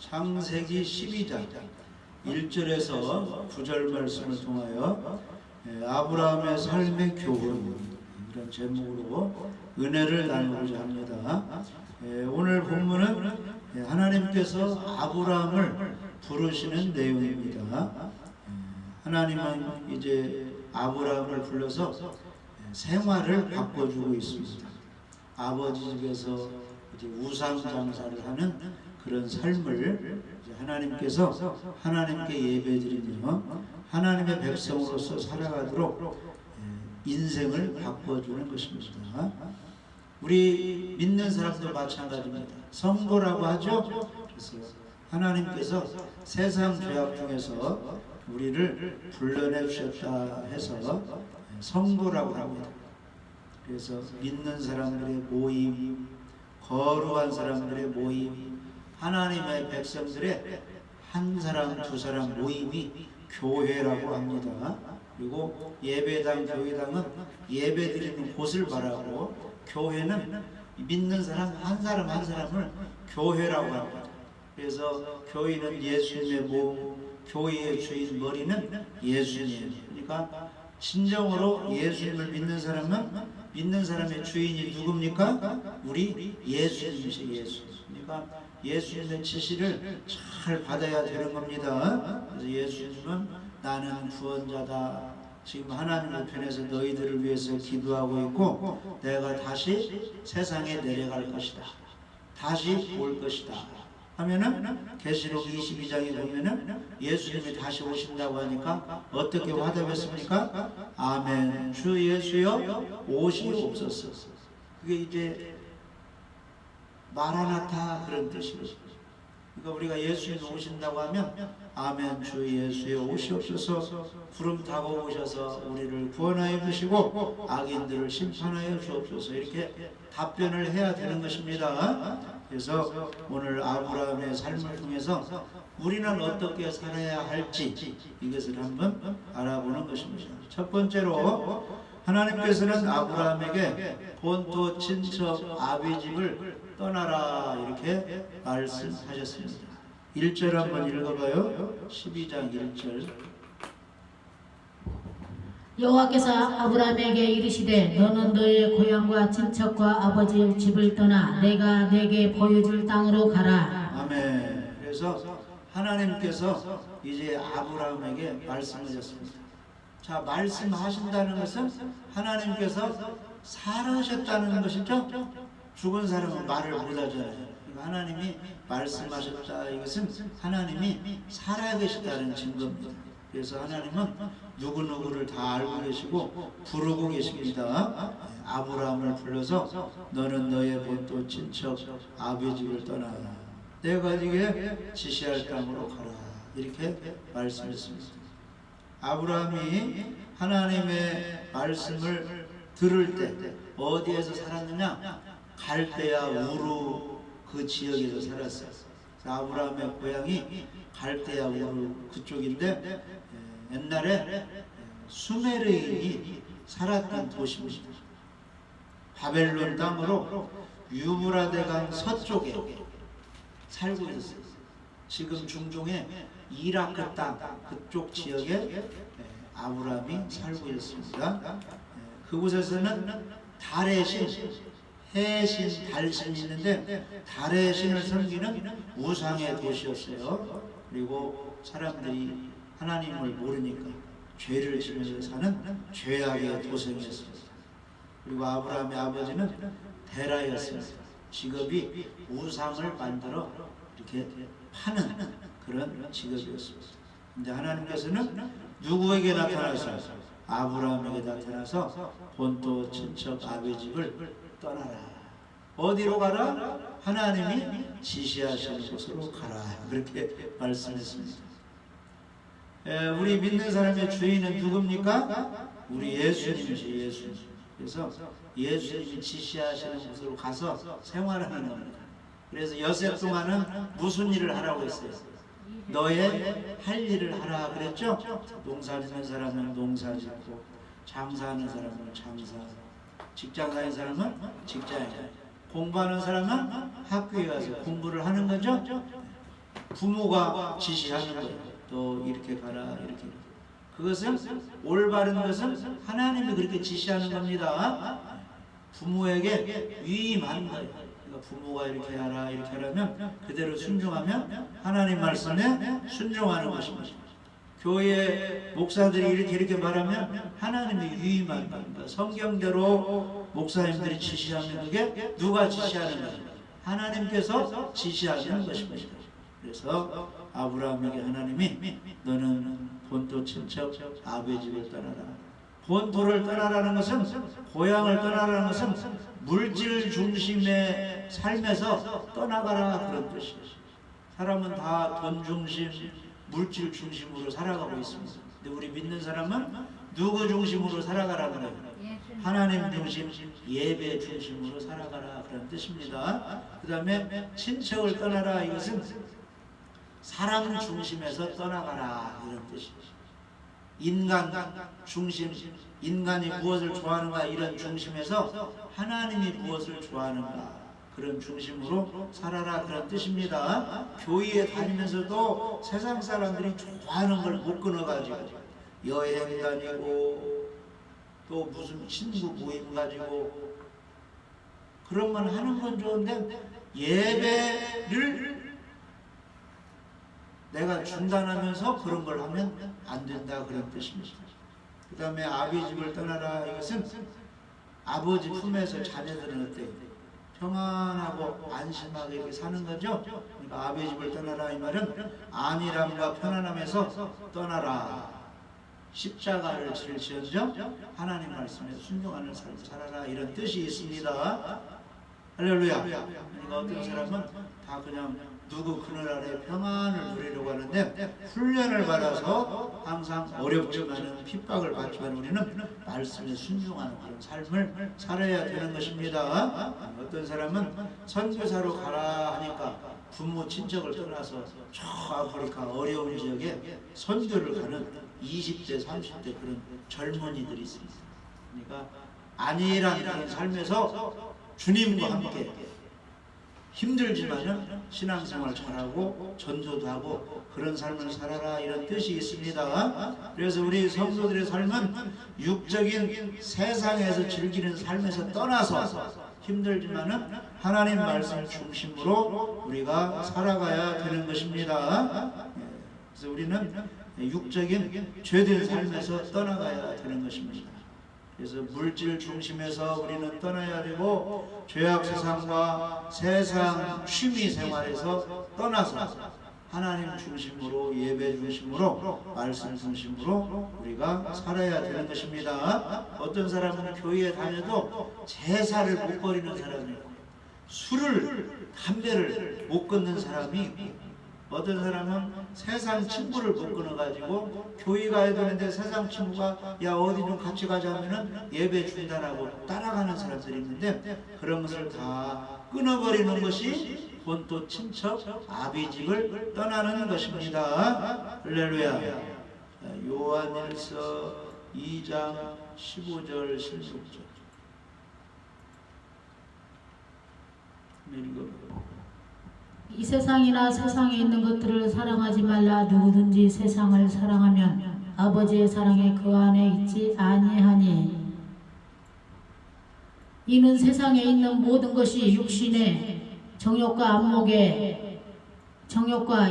창세기 12장 1절에서 9절 말씀을 통하여 아브라함의 삶의 교훈, 이런 제목으로 은혜를 나누고자 합니다. 오늘 본문은 하나님께서 아브라함을 부르시는 내용입니다. 하나님은 이제 아브라함을 불러서 생활을 바꿔주고 있습니다. 아버지 집에서 이제 우상 장사를 하는 그런 삶을 이제 하나님께서 하나님께 예배드리며 하나님의 백성으로서 살아가도록 인생을 바꿔주는 것입니다. 우리 믿는 사람들 마찬가지입니다. 선고라고 하죠. 그래서 하나님께서 세상 죄악 중에서 우리를 불러내 주셨다 해서 선고라고 합니다. 그래서 믿는 사람들의 모임, 거룩한 사람들의 모임, 하나님의 백성들의 한 사람 두 사람 모임이 교회라고 합니다. 그리고 예배당, 교회당은 예배드리는 곳을 말하고, 교회는 믿는 사람 한 사람 한 사람을 교회라고 합니다. 그래서 교회는 예수님의 몸, 교회의 주인 머리는 예수님. 그러니까 진정으로 예수님을 믿는 사람은 믿는 사람의 주인이 누굽니까? 우리 예수님이시 예수. 그러니까 예수님의 지시를 잘 받아야 되는 겁니다. 그래서 예수님은 나는 구원자다. 지금 하나님 우편에서 너희들을 위해서 기도하고 있고 내가 다시 세상에 내려갈 것이다. 다시 올 것이다. 하면은 계시록 22장에 보면은 예수님이 다시 오신다고 하니까 어떻게 화답했습니까? 아멘. 주 예수여 오시옵소서. 그게 이제 마라나타 그런 뜻이거든요. 그러니까 우리가 예수님이 오신다고 하면 아멘. 주 예수여 오시옵소서. 구름 타고 오셔서 우리를 구원하여 주시고 악인들을 심판하여 주옵소서. 이렇게 답변을 해야 되는 것입니다. 그래서 오늘 아브라함의 삶을 통해서 우리는 어떻게 살아야 할지 이것을 한번 알아보는 것입니다. 첫 번째로 하나님께서는 아브라함에게 본토 친척 아비집을 떠나라 이렇게 말씀하셨습니다. 1절 한번 읽어봐요. 12장 1절. 여호와께서 아브라함에게 이르시되 너는 너의 고향과 친척과 아버지 집을 떠나 내가 내게 보여줄 땅으로 가라. 아멘. 그래서 하나님께서 이제 아브라함에게 말씀하셨습니다. 자, 말씀하신다는 것은 하나님께서 살아셨다는 것이죠. 죽은 사람은 말을 못하잖아요. 하나님이 말씀하셨다, 이것은 하나님이 살아계시다는 증거입니다. 그래서 하나님은 누구누구를 다 알고 계시고 부르고 계십니다. 아브라함을 불러서 너는 너의 본토 친척 아비집을 떠나라. 내가 네게 지시할 땅으로 가라. 이렇게 말씀했습니다. 아브라함이 하나님의 말씀을 들을 때 어디에서 살았느냐? 갈대아 우르 그 지역에서 살았어요. 아브라함의 고향이 갈대아 우르 그쪽인데 옛날에 수메르인이 살았던 도시입니다. 바벨론 땅으로 유브라데강 서쪽에 살고 있었어요. 지금 중동의 이라크 땅 그쪽 지역에 아브라함이 살고 있습니다. 그곳에서는 달의 신, 해의 신, 달신이 있는데 달의 신을 섬기는 우상의 도시였어요. 그리고 사람들이 하나님을 모르니까 죄를 지면서 사는 죄악의 도성이었습니다. 그리고 아브라함의 아버지는 데라였습니다. 직업이 우상을 만들어 이렇게 파는 그런 직업이었습니다. 근데 하나님께서는 누구에게 나타나서? 아브라함에게 나타나서 본토 친척 아비집을 떠나라. 어디로 가라? 하나님이 지시하시는 곳으로 가라. 그렇게 말씀했습니다. 우리 믿는 사람의 주인은 누굽니까? 우리 예수님이시 예수님. 그래서 예수님이 지시하시는 곳으로 가서 생활하는 겁니다. 그래서 여세 동안은 무슨 일을 하라고 했어요? 너의 할 일을 하라 그랬죠? 농사 짓는 사람은 농사 짓고, 장사하는 사람은 장사, 직장 다니는 사람은 직장에, 공부하는 사람은 학교에 가서 공부를 하는 거죠? 부모가 지시하는 거예요. 또 이렇게 가라 이렇게. 그것은 올바른 것은 하나님이 그렇게 지시하는 겁니다. 부모에게 위임하는 거예요. 그러니까 부모가 이렇게 하라 이렇게 하라면 그대로 순종하면 하나님 말씀에 순종하는 것입니다. 교회 목사들이 이렇게 말하면 하나님이 위임하는 겁니다. 성경대로 목사님들이 지시하면 그게 누가 지시하는 거예요? 하나님께서 지시하는 것입니다. 그래서 아브라함에게 하나님이 너는 본토 친척 아버지 집을 떠나라. 본토를 떠나라는 것은, 고향을 떠나라는 것은 물질 중심의 삶에서 떠나가라 그런 뜻이에요. 사람은 다 돈 중심, 물질 중심으로 살아가고 있습니다. 근데 우리 믿는 사람은 누구 중심으로 살아가라 그래요? 하나님 중심, 예배 중심으로 살아가라 그런 뜻입니다. 그 다음에 친척을 떠나라, 이것은 사람 중심에서 떠나가라 이런 뜻이죠. 인간 중심, 인간이 무엇을 좋아하는가 이런 중심에서 하나님이 무엇을 좋아하는가 그런 중심으로 살아라 그런 뜻입니다. 교회에 다니면서도 세상 사람들이 좋아하는 걸 못 끊어가지고 여행 다니고 또 무슨 친구 모임 가지고 그런 건 하는 건 좋은데 예배를 내가 중단하면서 그런 걸 하면 안 된다 그런 뜻입니다. 그 다음에 아비 집을 떠나라, 이것은 아버지 품에서 자녀들은 어때요? 평안하고 안심하게 이렇게 사는 거죠. 그러니까 아비 집을 떠나라 이 말은 안일함과 편안함에서 떠나라, 십자가를 질지언정 하나님 말씀에 순종하는 삶을 살아라 이런 뜻이 있습니다. 할렐루야. 그러니까 어떤 사람은 다 그냥 누구 그늘 아래 평안을 누리려고 하는데 훈련을 받아서 항상 어렵지만은 핍박을 받지만 우리는 말씀에 순종하는 그런 삶을 살아야 되는 것입니다. 어떤 사람은 선교사로 가라 하니까 부모 친척을 떠나서 저 아프리카 어려운 지역에 선교를 가는 20대 30대 그런 젊은이들이 있습니다. 그러니까 안일한 그런 삶에서 주님과 함께 힘들지만은 신앙생활 잘하고 전도도 하고 그런 삶을 살아라 이런 뜻이 있습니다. 그래서 우리 성도들의 삶은 육적인 세상에서 즐기는 삶에서 떠나서 힘들지만은 하나님 말씀 중심으로 우리가 살아가야 되는 것입니다. 그래서 우리는 육적인 죄된 삶에서 떠나가야 되는 것입니다. 그래서 물질 중심에서 우리는 떠나야 되고 죄악 세상과 세상 취미 생활에서 떠나서 하나님 중심으로 예배 중심으로 말씀 중심으로 우리가 살아야 되는 것입니다. 어떤 사람은 교회에 다녀도 제사를 못 버리는 사람이 있고 술을 담배를 못 끊는 사람이 있고 어떤 사람은 세상 친구를 못 끊어가지고 교회 가야 되는데 세상 친구가 야 어디 좀 같이 가자 하면은 예배 중단하고 따라가는 사람들이 있는데 그런 것을 다 끊어버리는 것이 본토 친척 아비 집을 떠나는 것입니다. 할렐루야. 요한일서 2장 15절 16절 이 세상이나 세상에 있는 것들을 사랑하지 말라. 누구든지 세상을 사랑하면 아버지의 사랑이 그 안에 있지 아니하니. 이는 세상에 있는 모든 것이 육신의 정욕과 안목의 정욕과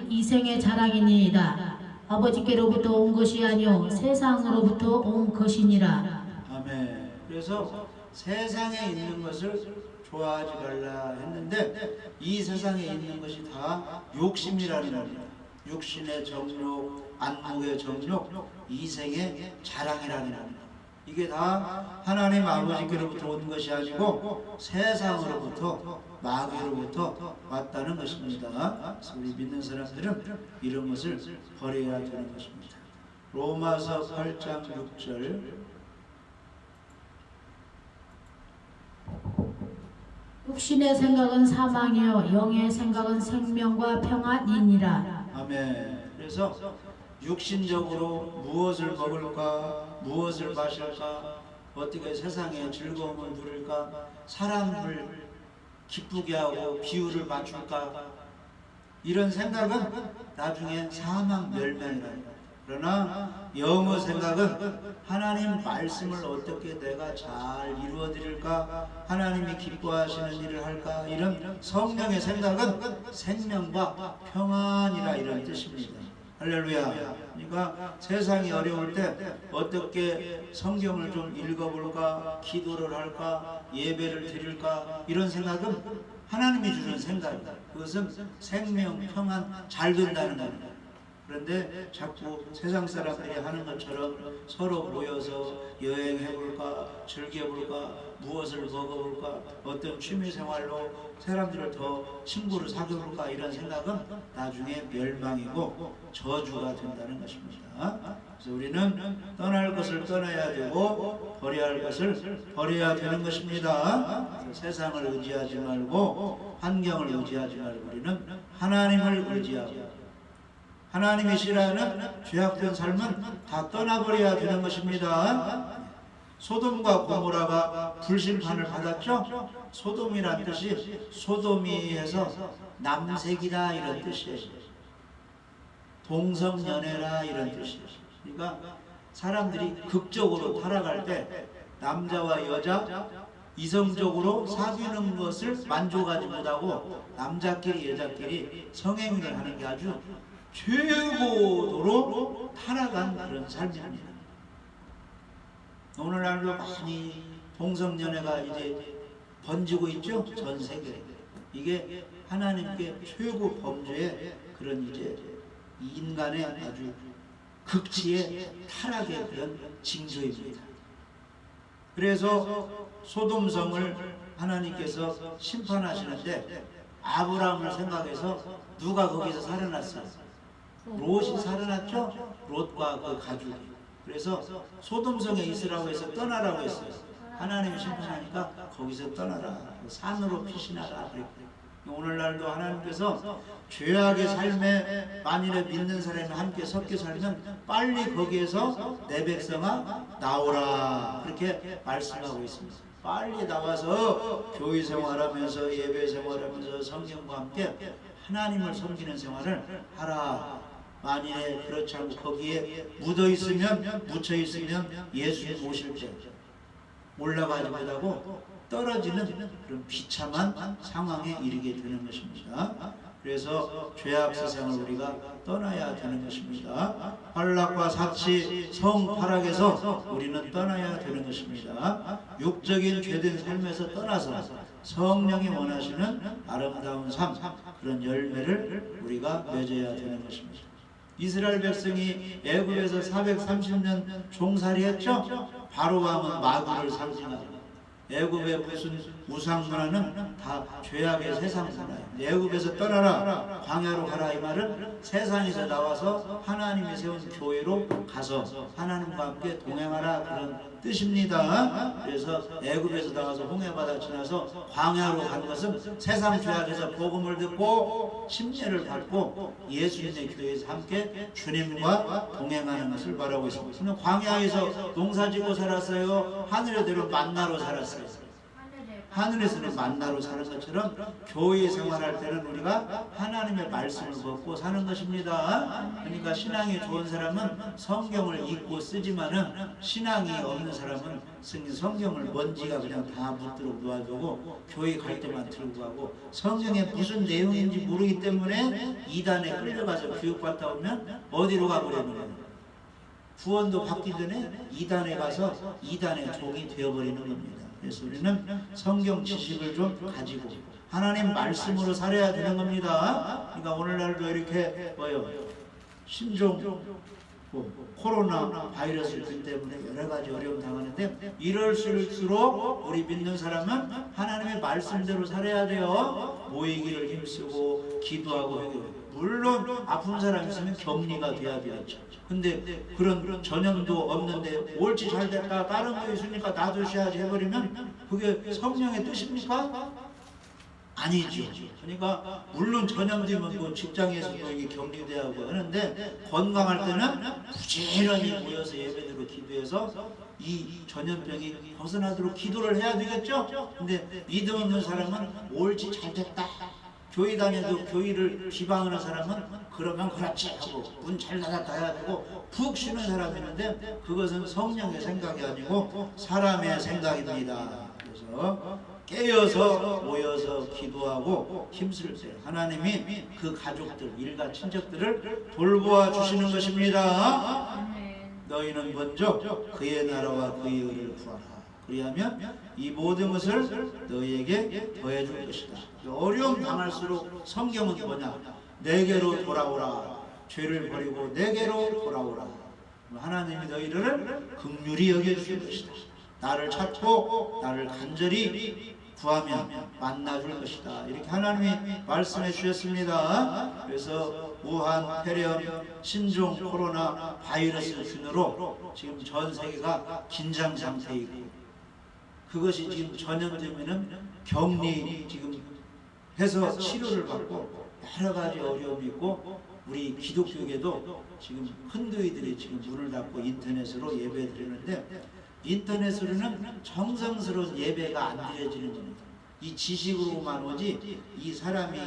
이생의 자랑이니이다. 아버지께로부터 온 것이 아니요 세상으로부터 온 것이니라. 아멘. 그래서 세상에 있는 것을 좋아하지 말라 했는데 이 세상에 있는 것이 다 욕심이라는 겁니다. 육신의 정욕, 안목의 정욕, 이생의 자랑이라는 겁니다. 이게 다 하나님 아버지께로부터 온 것이 아니고 세상으로부터 마귀로부터 왔다는 것입니다. 그래서 우리 믿는 사람들은 이런 것을 버려야 되는 것입니다. 로마서 8장 6절 육신의 생각은 사망이요 영의 생각은 생명과 평안이니라. 아멘. 그래서 육신적으로 무엇을 먹을까, 무엇을 마실까, 어떻게 세상의 즐거움을 누릴까, 사람을 기쁘게 하고 비유를 맞출까, 이런 생각은 나중에 사망 멸망이라. 그러나 영어 생각은 하나님 말씀을 어떻게 내가 잘 이루어드릴까, 하나님이 기뻐하시는 일을 할까, 이런 성령의 생각은 생명과 평안이라 이런 뜻입니다. 할렐루야. 그러니까 세상이 어려울 때 어떻게 성경을 좀 읽어볼까, 기도를 할까, 예배를 드릴까, 이런 생각은 하나님이 주는 생각이다. 그것은 생명, 평안, 잘 된다는 겁니다. 그런데 자꾸 세상 사람들이 하는 것처럼 서로 모여서 여행해볼까, 즐겨볼까, 무엇을 먹어볼까, 어떤 취미생활로 사람들을 더 친구를 사귀어볼까, 이런 생각은 나중에 멸망이고 저주가 된다는 것입니다. 그래서 우리는 떠날 것을 떠나야 되고 버려야 할 것을 버려야 되는 것입니다. 세상을 의지하지 말고 환경을 의지하지 말고 우리는 하나님을 의지하고 하나님이 싫어하는 죄악된 삶은 다 떠나버려야 되는 것입니다. 소돔과 고모라가 불심판을 받았죠? 소돔이란 뜻이 소돔이에서 남색이다 이런 뜻이에요. 동성연애라 이런 뜻이에요. 그러니까 사람들이 극적으로 타락할 때 남자와 여자 이성적으로 사귀는 것을 만족하지 못하고 남자끼리 여자끼리 성행위를 하는 게 아주 최고도로 타락한 그런 삶입니다. 오늘날도 많이 동성연애가 이제 번지고 있죠? 전 세계에. 이게 하나님께 최고 범죄의 그런 이제 인간의 아주 극치의 타락의 그런 징조입니다. 그래서 소돔성을 하나님께서 심판하시는데 아브라함을 생각해서 누가 거기서 살아났어요? 롯이 살아났죠? 롯과 그 가족이. 그래서 소돔성에 있으라고 해서 떠나라고 했어요. 하나님이 심판하니까 거기서 떠나라, 산으로 피신하라 그랬고요. 오늘날도 하나님께서 죄악의 삶에 만일에 믿는 사람이 함께 섞여 살면 빨리 거기에서 내 백성아 나오라 그렇게 말씀하고 있습니다. 빨리 나와서 교회 생활하면서 예배 생활하면서 성경과 함께 하나님을 섬기는 생활을 하라. 만일에 그렇지 않고 거기에 묻어있으면 묻혀있으면 예수님 오실 때 올라가지 못하고 떨어지는 그런 비참한 상황에 이르게 되는 것입니다. 그래서 죄악 세상을 우리가 떠나야 되는 것입니다. 환락과 사치, 성타락에서 우리는 떠나야 되는 것입니다. 육적인 죄된 삶에서 떠나서 성령이 원하시는 아름다운 삶, 그런 열매를 우리가 맺어야 되는 것입니다. 이스라엘 백성이 애굽에서 430년 종살이했죠? 바로 왕은 마귀를 상징하고 애굽의 무슨 우상 문화는 다 죄악의 세상 문화예요. 애굽에서 떠나라, 광야로 가라, 이 말은 세상에서 나와서 하나님이 세운 교회로 가서 하나님과 함께 동행하라, 그런 뜻입니다. 그래서 애굽에서 나와서 홍해바다 지나서 광야로 간 것은 세상 죄악에서 복음을 듣고 침례를 받고 예수님의 교회에서 함께 주님과 동행하는 것을 말하고 있습니다. 광야에서 농사짓고 살았어요? 하늘에 내려 만나로 살았어요? 하늘에서는 만나로 사는 것처럼 교회 생활할 때는 우리가 하나님의 말씀을 먹고 사는 것입니다. 그러니까 신앙이 좋은 사람은 성경을 읽고 쓰지만은 신앙이 없는 사람은 성경을 먼지가 그냥 다 묻도록 놓아두고 교회 갈 때만 들고 가고 성경에 무슨 내용인지 모르기 때문에 이단에 끌려가서 교육받다 오면 어디로 가버리는 거예요? 구원도 받기 전에 이단에 가서 이단의 종이 되어버리는 겁니다. 그래서 우리는 성경 지식을 좀 가지고 하나님 말씀으로 살아야 되는 겁니다. 그러니까 오늘날도 이렇게 신종 코로나 바이러스 때문에 여러 가지 어려움 당하는데 이럴수록 우리 믿는 사람은 하나님의 말씀대로 살아야 돼요. 모이기를 힘쓰고 기도하고 해요. 물론 아픈 사람 있으면 격리가 돼야 되겠죠. 근데 그런 전염도 없는데 옳지 잘 됐다, 다른 거 있으니까 나도 쉬어야지 해버리면 그게 성령의 뜻입니까? 아니죠. 그러니까 물론 전염되면 뭐 직장에서도 이게 격리돼야 하고 하는데 건강할 때는 부지런히 모여서 예배드리고 기도해서 이 전염병이 벗어나도록 기도를 해야 되겠죠. 근데 믿음 없는 사람은 옳지 잘 됐다, 교회 다녀도 교회를 비방하는 사람은 그러면 그렇지 하고 문 잘 닫았다 해야 되고 푹 쉬는 사람이 있는데 그것은 성령의 생각이 아니고 사람의 생각입니다. 그래서 깨어서 모여서 기도하고 힘쓸 때 하나님이 그 가족들, 일가 친척들을 돌보아 주시는 것입니다. 너희는 먼저 그의 나라와 그의 의를 구하라. 그리하면 이 모든 것을 너희에게 더해줄 것이다. 어려움 당할수록 성경은 뭐냐? 내게로 돌아오라. 죄를 버리고 내게로 돌아오라. 하나님이 너희를 긍휼히 여겨주실 것이다. 나를 찾고 나를 간절히 구하면 만나줄 것이다. 이렇게 하나님이 말씀해 주셨습니다. 그래서 우한, 폐렴, 신종, 코로나 바이러스 균으로 지금 전 세계가 긴장 상태에 있고 그것이 지금 전염되면은 격리 지금 해서 치료를 받고 여러 가지 어려움이 있고 우리 기독교계도 지금 흔교회들이 지금 문을 닫고 인터넷으로 예배 드리는데 인터넷으로는 정성스러운 예배가 안 드려지는 겁니다. 이 지식으로만 오지 이 사람이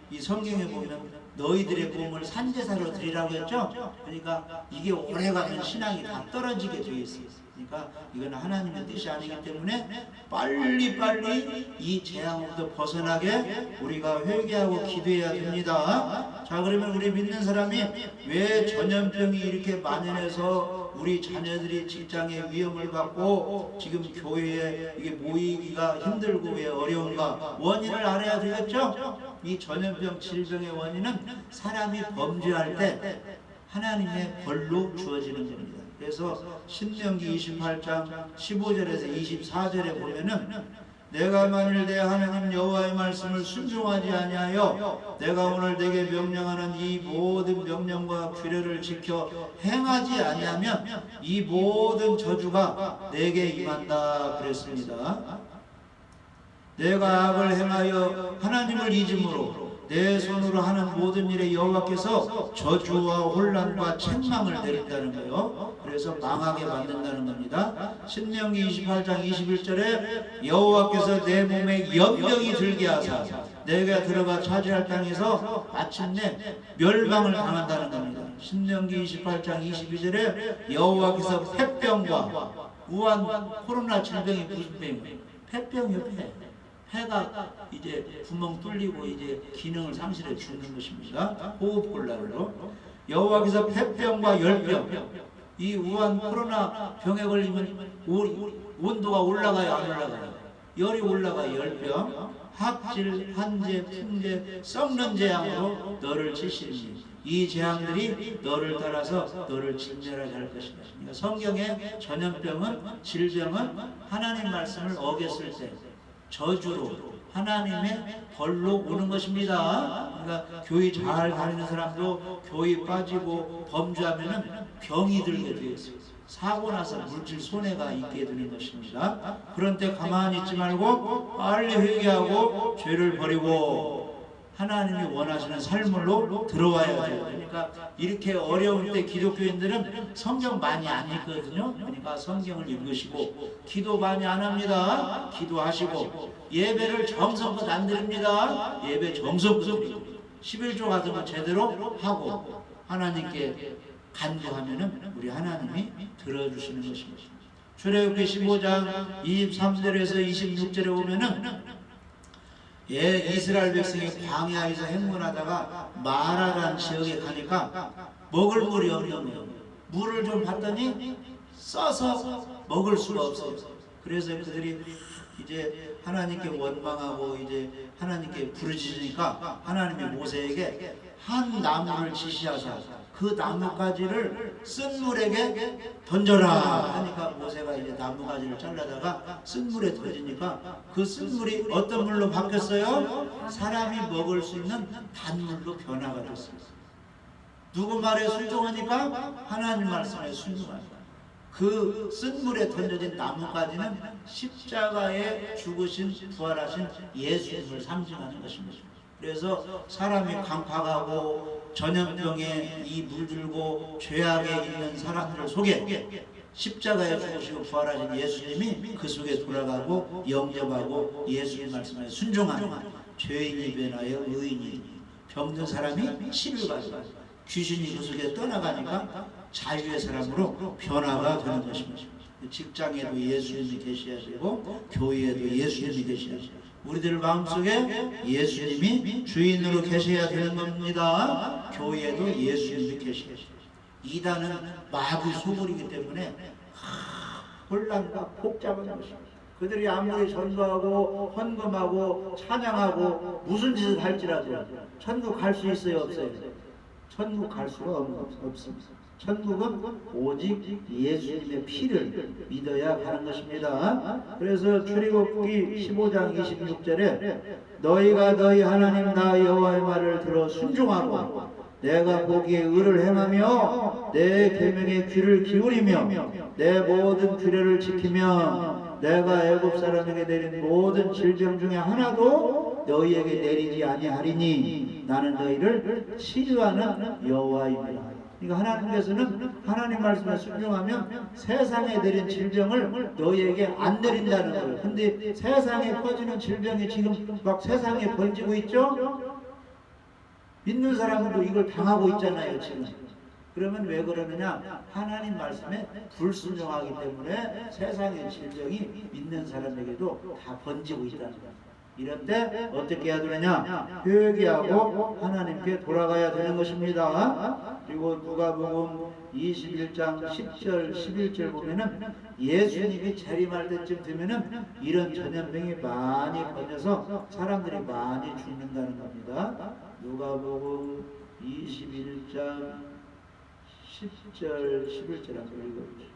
이 성경에 보면 너희들의 몸을 산제사로 드리라고 했죠. 그러니까 이게 오래가면 신앙이 다 떨어지게 되어 있어요. 그러니까 이건 하나님의 뜻이 아니기 때문에 빨리 이 재앙으로부터 벗어나게 우리가 회개하고 기도해야 됩니다. 자, 그러면 우리 믿는 사람이 왜 전염병이 이렇게 만연해서 우리 자녀들이 직장에 위험을 받고 지금 교회에 이게 모이기가 힘들고 왜 어려운가? 원인을 알아야 되겠죠? 이 전염병 질병의 원인은 사람이 범죄할 때 하나님의 벌로 주어지는 겁니다. 그래서 신명기 28장 15절에서 24절에 보면은 내가 만일 내 하나님 여호와의 말씀을 순종하지 아니하여 내가 오늘 내게 명령하는 이 모든 명령과 규례를 지켜 행하지 아니하면 이 모든 저주가 내게 임한다 그랬습니다. 내가 악을 행하여 하나님을 잊음으로 내 손으로 하는 모든 일에 여호와께서 저주와 혼란과 책망을 내린다는 거예요. 그래서 망하게 만든다는 겁니다. 신명기 28장 21절에 여호와께서 내 몸에 염병이 들게 하사 내가 들어가 차지할 땅에서 마침내 멸망을 당한다는 겁니다. 신명기 28장 22절에 여호와께서 폐병과 우한 코로나 질병이 무슨 병이에요? 폐병이요, 폐. 폐가 이제 구멍 뚫리고 이제 기능을 상실해 죽는 것입니다. 호흡곤란으로 여호와께서 폐병과 열병, 이 우한 코로나 병에 걸리면 온도가 올라가요, 안 올라가요? 열이 올라가요. 열병, 학질, 한재, 풍재, 썩는 재앙으로 너를 치시리니 이 재앙들이 너를 따라서 너를 진멸하게 할 것이다. 그러니까 성경의 전염병은, 질병은 하나님 말씀을 어겼을 때 저주로 하나님의 벌로 오는 것입니다. 그러니까 교회 잘 다니는 사람도 교회 빠지고 범죄하면은 병이 들게 되어 있어요. 사고 나서 물질 손해가 있게 되는 것입니다. 그런 때 가만히 있지 말고 빨리 회개하고 죄를 버리고 하나님이 원하시는 삶으로 들어와야 돼요. 그러니까 이렇게 어려울 때 기독교인들은 성경 많이 안 읽거든요. 그러니까 성경을 읽으시고 기도 많이 안 합니다. 기도하시고 예배를 정성껏 안 드립니다. 예배 정성껏 드리고 11조 같은 거 제대로 하고 하나님께 간구하면은 우리 하나님이 들어주시는 것입니다. 출애굽기 15장 23절에서 26절에 보면은 이스라엘 백성이 광야에서 행군하다가 마라라는 지역에 가니까 먹을 물이 없는 거예요. 물을 좀 봤더니 써서 먹을 수가 없어요. 그래서 그들이 이제 하나님께 원망하고 이제 하나님께 부르짖으니까 하나님이 모세에게 한 나무를 지시하사 그 나뭇가지를 쓴물에게 던져라 하니까 모세가 이제 나뭇가지를 잘라다가 쓴물에 던지니까 그 쓴물이 어떤 물로 바뀌었어요? 사람이 먹을 수 있는 단물로 변화가 됐어요. 누구 말에 순종하니까 하나님 말씀에 순종하니까 그 쓴물에 던져진 나뭇가지는 십자가에 죽으신 부활하신 예수님을 상징하는 것입니다. 그래서 사람이 강팍하고 전염병에 이 물들고 죄악에 있는 사람들 속에 십자가에 죽으시고 부활하신 예수님이 그 속에 돌아가고 영접하고 예수님 말씀에 순종하는 죄인이 변하여 의인이, 병든 사람이 치를 받고 귀신이 그 속에 떠나가니까 자유의 사람으로 변화가 되는 것입니다. 직장에도 예수님이 계셔야 되고 교회에도 예수님이 계셔야 돼요. 우리들 마음속에 예수님이 주인으로 계셔야 되는 겁니다. 교회에도 예수님이 계셔야 돼요. 이단은 마귀 소굴이기 때문에 혼란과 복잡한 것입니다. 그들이 아무리 전도하고 헌금하고 찬양하고 무슨 짓을 할지라도 천국 갈 수 있어요, 없어요? 천국 갈 수가 없습니다. 천국은 오직 예수님의 피를 믿어야 가는 것입니다. 그래서 출애굽기 15장 26절에 너희가 너희 하나님 나 여호와의 말을 들어 순종하고 내가 보기에 의를 행하며 내 계명에 귀를 기울이며 내 모든 규례를 지키며 내가 애굽 사람에게 내린 모든 질병 중에 하나도 너희에게 내리지 아니하리니 나는 너희를 치료하는 여호와입니다. 그러니까 하나님께서는 하나님 말씀에 순종하면 세상에 내린 질병을 너희에게 안 내린다는 거예요. 근데 세상에 퍼지는 질병이 지금 막 세상에 번지고 있죠? 믿는 사람들도 이걸 당하고 있잖아요, 지금. 그러면 왜 그러느냐? 하나님 말씀에 불순종하기 때문에 세상의 질병이 믿는 사람에게도 다 번지고 있다는 거예요. 이럴 때 어떻게 해야 되느냐? 회개하고 하나님께 돌아가야 되는 것입니다. 그리고 누가복음 21장 10절 11절 보면은 예수님이 재림할 때쯤 되면은 이런 전염병이 많이 번져서 사람들이 많이 죽는다는 겁니다. 누가복음 21장 10절 11절 한번 읽어보시죠.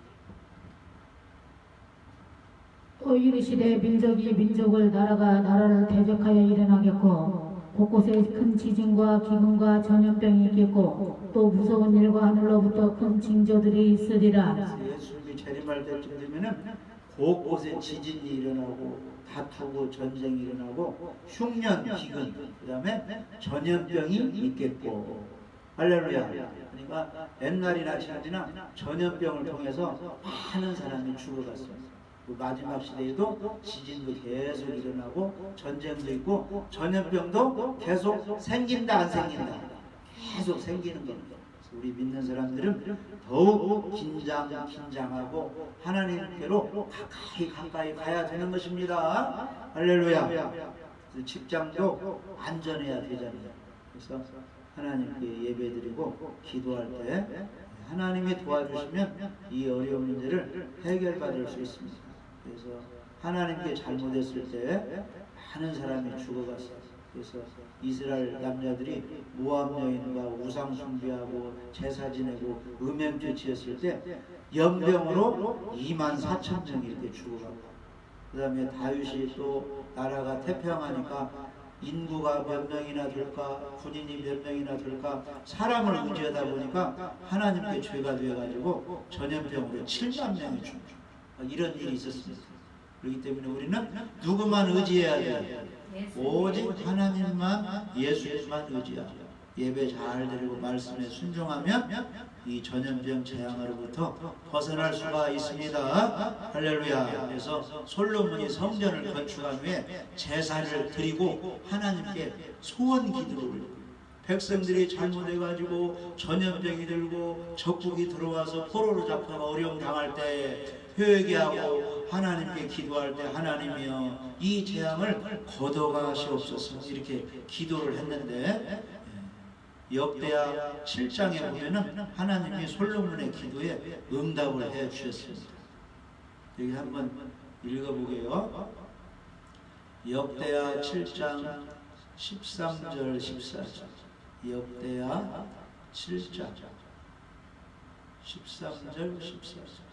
또 이르시되 민족이 민족을 나라가 나라를 대적하여 일어나겠고 곳곳에 큰 지진과 기근과 전염병이 있겠고 또 무서운 일과 하늘로부터 큰 징조들이 있으리라. 예수님이 재림할 때쯤 되면은 곳곳에 지진이 일어나고 다투고 전쟁이 일어나고 흉년 기근 그 다음에 전염병이 있겠고 할렐루야. 그러니까 옛날이나 지금이나 전염병을 통해서 많은 사람이 죽어갔어요. 그 마지막 시대에도 지진도 계속 일어나고 전쟁도 있고 전염병도 계속 생긴다 안 생긴다 계속 생기는 겁니다. 우리 믿는 사람들은 더욱 긴장하고 하나님께로 가까이 가야 되는 것입니다. 할렐루야. 직장도 안전해야 되잖아요. 그래서 하나님께 예배드리고 기도할 때 하나님이 도와주시면 이 어려운 문제를 해결받을 수 있습니다. 그래서 하나님께 잘못했을 때 많은 사람이 죽어갔어요. 그래서 이스라엘 남자들이 모압 여인과 우상 숭배하고 제사 지내고 음행죄 지었을 때 연병으로 24,000명이 이렇게 죽어가고, 그 다음에 다윗이 또 나라가 태평하니까 인구가 몇 명이나 될까, 군인이 몇 명이나 될까, 사람을 의지하다 보니까 하나님께 죄가 되어가지고 전염병으로 7만 명이 죽죠. 이런 일이 있었습니다. 그렇기 때문에 우리는 누구만 의지해야 돼요? 오직 하나님만, 예수님만 의지하고 예배 잘 드리고 말씀에 순종하면 이 전염병 재앙으로부터 벗어날 수가 있습니다. 할렐루야. 그래서 솔로몬이 성전을 건축한 후에 제사를 드리고 하나님께 소원 기도를, 백성들이 잘못해가지고 전염병이 들고 적국이 들어와서 포로로 잡혀가 어려움 당할 때 회개하고 하나님께 기도할 때 하나님이여 이 재앙을 걷어가시옵소서 이렇게 기도를 했는데, 역대하 7장에 보면은 하나님이 솔로몬의 기도에 응답을 해 주셨습니다. 여기 한번 읽어보게요. 역대하 7장 13절 14절. 역대하 7장 13절 14절.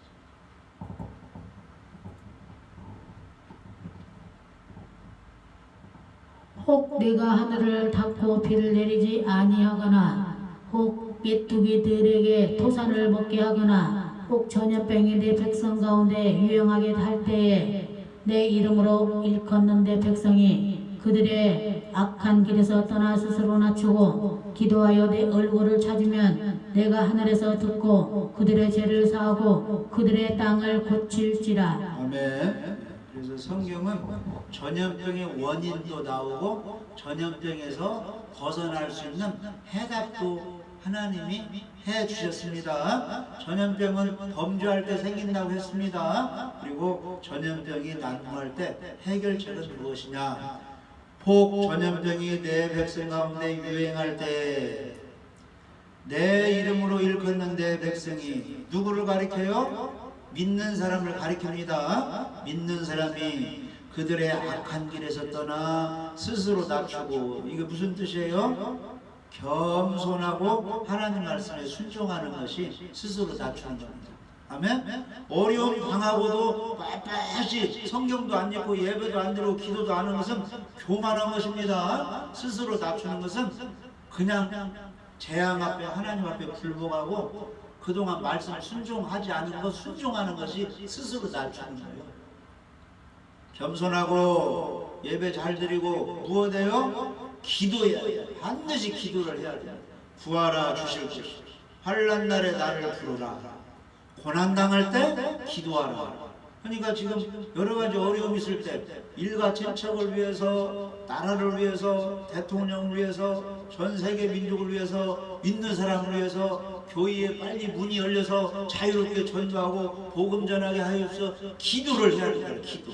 혹 내가 하늘을 닫고 비를 내리지 아니하거나 혹 메뚜기들에게 토산을 먹게 하거나 혹 전염병이 내 백성 가운데 유행하게 할 때에 내 이름으로 일컫는 내 백성이 그들의 악한 길에서 떠나 스스로 낮추고 기도하여 내 얼굴을 찾으면 내가 하늘에서 듣고 그들의 죄를 사하고 그들의 땅을 고칠지라. 아멘. 그래서 성경은 전염병의 원인도 나오고 전염병에서 벗어날 수 있는 해답도 하나님이 해 주셨습니다. 전염병은 범죄할 때 생긴다고 했습니다. 그리고 전염병이 난무할 때 해결책은 무엇이냐? 혹 전염병이 내 백성 가운데 유행할 때 내 이름으로 일컫는 내 백성이 누구를 가리켜요? 믿는 사람을 가리킵니다. 믿는 사람이 그들의 악한 길에서 떠나 스스로 낮추고, 이게 무슨 뜻이에요? 겸손하고 하나님 말씀에 순종하는 것이 스스로 낮추는 겁니다. 아멘? 어려움 당하고도 빳빳이 성경도 안 읽고 예배도 안 드리고 기도도 안 하는 것은 교만한 것입니다. 스스로 낮추는 것은 그냥 재앙 앞에 하나님 앞에 굴복하고 그동안 말씀 순종하지 않은 것 순종하는 것이 스스로 낮추는 거예요. 겸손하고 예배 잘 드리고 무엇해요? 기도해야 돼요. 반드시 기도를 해야 돼요. 구하라 주실 것이다. 환난 날에 나를 부르라. 고난 당할 때 기도하라. 그러니까 지금 여러 가지 어려움이 있을 때 일가 친척을 위해서, 나라를 위해서, 대통령을 위해서, 전 세계 민족을 위해서, 믿는 사람을 위해서 교회에 빨리 문이 열려서 자유롭게 전도하고 복음 전하게 하여서 기도를 해야 돼요. 기도.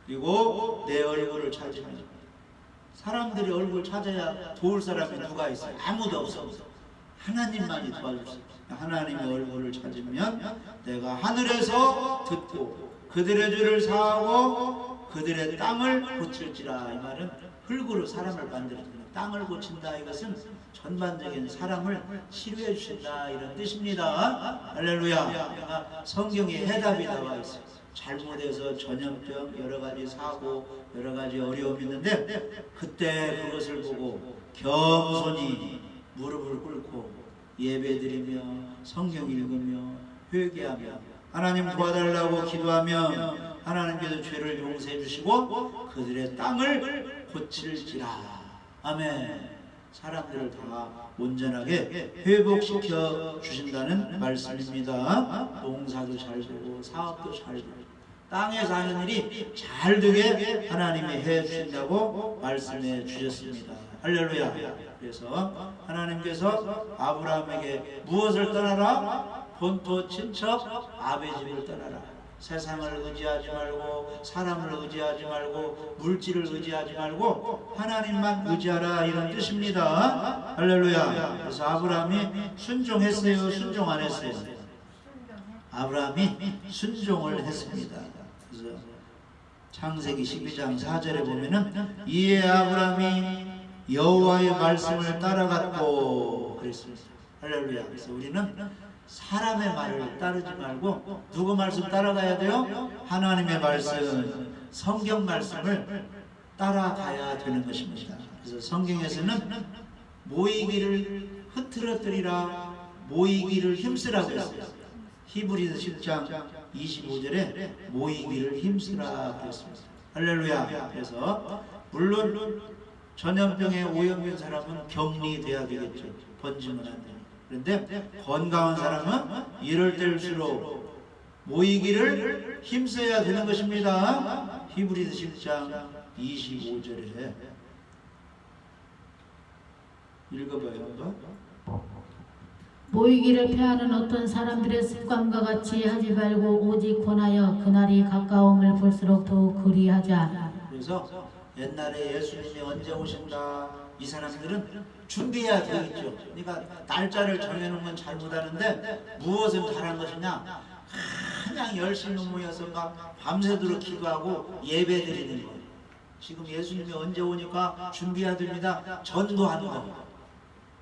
그리고 내 얼굴을 찾으면, 사람들이 얼굴 찾아야 도울 사람이 누가 있어요? 아무도 없어. 하나님만이 도와주세요. 하나님의 얼굴을 찾으면 내가 하늘에서 듣고 그들의 죄를 사하고 그들의 땅을 고칠지라. 이 말은 흙으로 사람을 만들어줍니다. 땅을 고친다, 이것은 전반적인 사람을 치료해 주신다, 이런 뜻입니다. 할렐루야. 성경에 해답이 나와 있어요. 잘못해서 전염병, 여러 가지 사고, 여러 가지 어려움이 있는데 그때 그것을 보고 겸손히 무릎을 꿇고 예배드리며 성경 읽으며 회개하며 하나님 도와달라고 기도하며 하나님께서 죄를 용서해 주시고 그들의 땅을 고칠지라. 아멘. 사람들을 다 온전하게 회복시켜 주신다는 말씀입니다. 농사도 잘 되고 사업도 잘 되고 땅에 사는 일이 잘 되게 하나님이 해 주신다고 말씀해 주셨습니다. 할렐루야. 그래서 하나님께서 아브라함에게 무엇을 떠나라? 본토 친척 아베 집을 떠나라. 세상을 의지하지 말고 사람을 의지하지 말고 물질을 의지하지 말고 하나님만 의지하라, 이런 뜻입니다. 할렐루야. 그래서 아브라함이 순종했어요? 순종 안 했어요? 아브라함이 순종을 했습니다. 그래서 창세기 12장 4절에 보면은 이에 아브라함이 여호와의 말씀을 따라갔고 그랬습니다. 할렐루야. 그래서 우리는 사람의 말을 따르지 말고 누구 말씀 따라가야 돼요? 하나님의 말씀, 성경 말씀을 따라가야 되는 것입니다. 그래서 성경에서는 모이기를 흐트러뜨리라, 모이기를 힘쓰라고 했어요. 히브리서 10장 25절에 모이기를 힘쓰라 그랬습니다. 할렐루야. 그래서 물론 전염병에 오염된 사람은 격리돼야 되겠죠. 번지면 안 돼요. 그런데 건강한 사람은 이럴 때일수록 모이기를 힘써야 되는 것입니다. 히브리서 10장 25절에 읽어봐요. 한번. 모이기를 피하는 어떤 사람들의 습관과 같이 하지 말고 오직 권하여 그날이 가까움을 볼수록 더욱 그리하자. 그래서 옛날에 예수님이 언제 오신다, 이 사람들은 준비해야 되겠죠. 그러니까 날짜를 정해놓으면 잘못하는데 무엇을 잘한 것이냐, 그냥 열심히 모여서 막 밤새도록 기도하고 예배 드리는 거예요. 지금 예수님이 언제 오니까 준비해야 됩니다. 전도하는 거,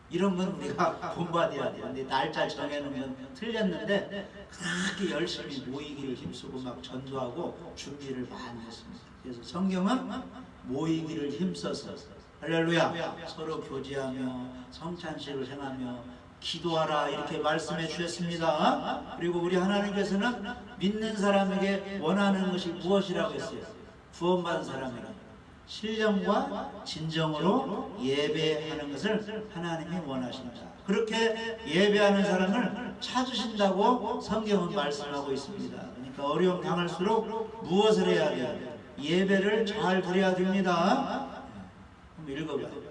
이런 건 우리가 본받아야 돼요. 근데 날짜 정해놓으면 틀렸는데 그렇게 열심히 모이기를 힘쓰고 막 전도하고 준비를 많이 했습니다. 그래서 성경은 모이기를 힘써서, 할렐루야, 서로 교제하며 성찬식을 행하며 기도하라, 이렇게 말씀해 주셨습니다. 그리고 우리 하나님께서는 믿는 사람에게 원하는 것이 무엇이라고 했어요? 구원받은 사람에게 신령과 진정으로 예배하는 것을 하나님이 원하신다. 그렇게 예배하는 사람을 찾으신다고 성경은 말씀하고 있습니다. 그러니까 어려움 당할수록 무엇을 해야 돼요? 예배를 잘 드려야 됩니다. 한번 읽어봐요.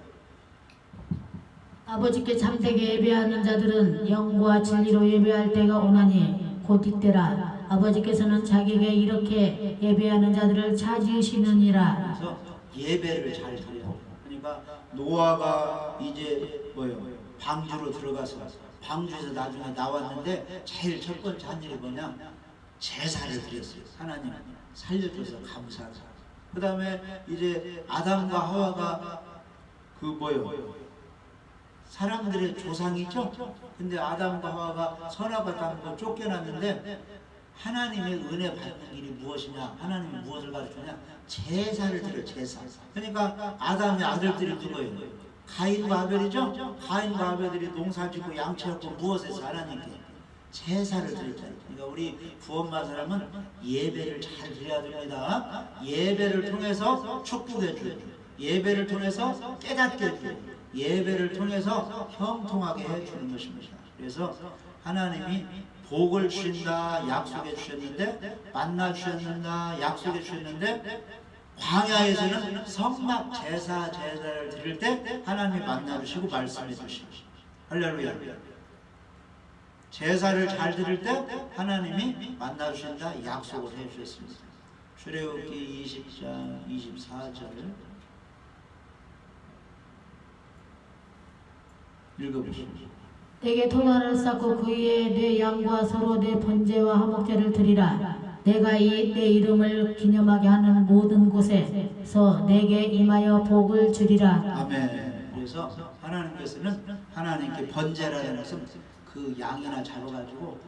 아버지께 참되게 예배하는 자들은 영과 진리로 예배할 때가 오나니 곧 이때라. 아버지께서는 자기에게 이렇게 예배하는 자들을 찾으시느니라. 그래서 예배를 잘 드려요. 그러니까 노아가 이제 방주로 들어가서 방주에서 나중에 나왔는데 제일 첫 번째 한 일이 뭐냐? 제사를 드렸어요. 하나님 살려줘서 감사하다. 그 다음에 이제 아담과 하와가 사람들의 조상이죠. 근데 아담과 하와가 선악을 따먹고 쫓겨났는데 하나님의 은혜 받는 길이 무엇이냐? 하나님이 무엇을 가르치냐? 제사를 드려, 제사. 그러니까 아담의 아들들이 누구예요? 가인과 아벨이죠? 가인과 아벨들이 농사짓고 양치하고 무엇에서 하나님께 제사를 드렸잖아요. 그러니까 우리 구원받은 사람은 예배를 잘 드려야 됩니다. 예배를 통해서 축복해 줘요. 예배를 통해서 깨닫게 해줘요. 예배를 통해서 형통하게 해주는 것입니다. 그래서 하나님이 복을 주신다 약속해 주셨는데, 만나 주셨는다 약속해 주셨는데, 광야에서는 성막 제사를 드릴 때 하나님이 만나 주시고 말씀해 주시고, 할렐루야. 제사를 잘 드릴 때 하나님이 만나 주신다 약속을 해 주셨습니다. 출애굽기 20장 24절을 읽어보십시오. 내게 토단을 쌓고 그 위에 내 양과 서로 내 번제와 화목제를 드리라. 내가 내 이름을 기념하게 하는 모든 곳에서 내게 임하여 복을 주리라. 아멘. 그래서 하나님께서는 하나님께 번제라는 것은 그 양이나 잡아가지고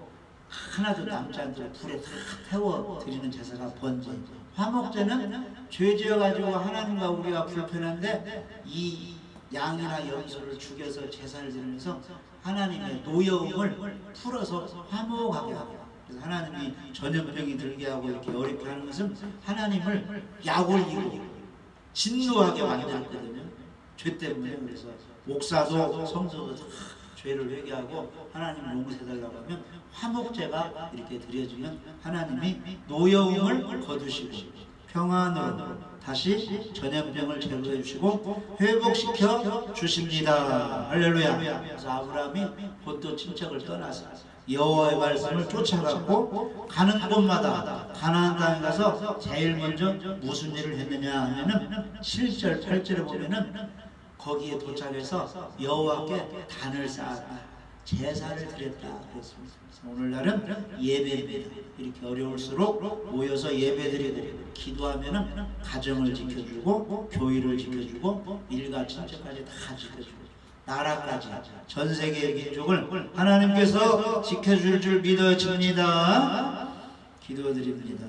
하나도 남지 않도록 불에 다 태워 드리는 제사가 번제. 화목제는 죄 지어가지고 하나님과 우리가 불편한데 이 양이나 염소를 죽여서 제사를 드리면서 하나님의 노여움을 풀어서 화목하게 하고, 그래서 하나님이 전염병이 들게 하고 이렇게 어렵게 하는 것은 하나님을 약올리고 진노하게 만들었거든요. 죄 때문에. 그래서 목사도 성도도 다 죄를 회개하고 하나님 용서해달라고 하면 화목제가 이렇게 드려지면 하나님이 노여움을 거두시고 평안으로 다시 전염병을 제거해 주시고 회복시켜 주십니다. 할렐루야. 그래서 아브라함이 본토 친척을 떠나서 여호와의 말씀을 쫓아갔고 가는 곳마다 가나안 땅에 가서 제일 먼저 무슨 일을 했느냐 하면은 7절 8절에 보면은 거기에 도착해서 여호와께 단을 쌓았다, 제사를 드렸다 그랬습니다. 오늘날은 예배입니다. 이렇게 어려울수록 모여서 예배드리고 기도하면은 가정을 지켜주고 교회를 지켜주고 일가 친척까지 다 지켜주고 나라까지 전 세계의 민족을 하나님께서 지켜줄 줄 믿어집니다. 기도드립니다.